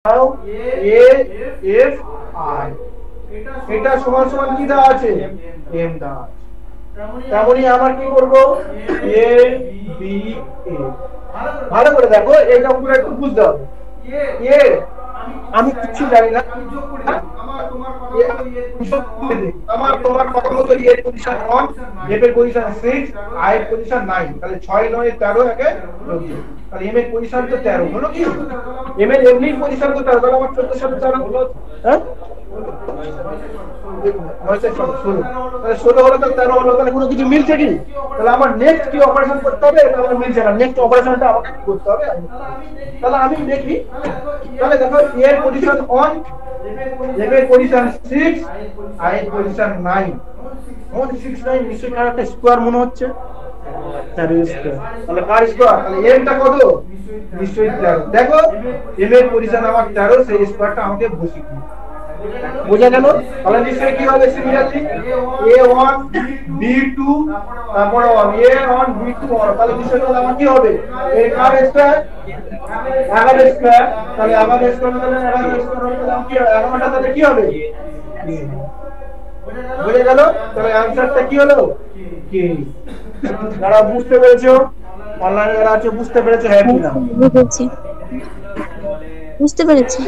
দাও A F I, এটা সমান সমান কি দেওয়া আছে, এম দেওয়া আছে। তেমনি আমার কি করব, এ বি এ। ভালো করে দেখো, এটা পুরো একটু বুঝতে হবে। এ আমি কিছু জানি না, আমার তোমার কথা মতো এর পজিশন 1, এফ এর পজিশন 6, আই এর পজিশন 9, তাহলে 6 9 13 একে 14, তাহলে এম এর পজিশন তো 13 হলো কি, এম এর এমনি পজিশন তো 13, তাহলে আমার 14 সাথে 13 হলো, হ্যাঁ 16 হলো, তো 13 হলো, তাহলে কোনো কিছু মিলছে কি, তাহলে আমার নেক্সট কি অপারেশন করতে হবে, এটা আমার মিলছে না, নেক্সট অপারেশনটা আমাকে কি করতে হবে, তাহলে আমি দেখি, তাহলে দেখো এর পজিশন 1, এফ এর পজিশন 6, আই এর পজিশন 9, 6 9 নিশ্চয়ই কার একটা স্কয়ার মনে হচ্ছে, তাহলে কার স্কয়ার, তাহলে এম টা কত, নিশ্চয়ই 13। দেখো এম এর পজিশন আমার 13, সেই স্কয়ারটা আমাকে বসিয়ে দিই, বোঝা গেল। তাহলে নিশ্চয়ই কি হবে, সিমিলারলি a1 b2 তারপরে a1 b2, তাহলে নিশ্চয়ই আমার কি হবে, a কার স্কয়ার 11 স্কয়ার, তাহলে 11 স্কয়ার তাহলে 11 স্কয়ার হলে কি হবে, 11টা তাহলে কি হবে, বুঝে গেল। তাহলে অ্যানসারটা কি হলো, কি, যারা বুঝতে পেরেছো, অনলাইনে যারা আছে বুঝতে পেরেছো, হ্যাঁ কি না, বুঝেছি, বুঝতে পেরেছি।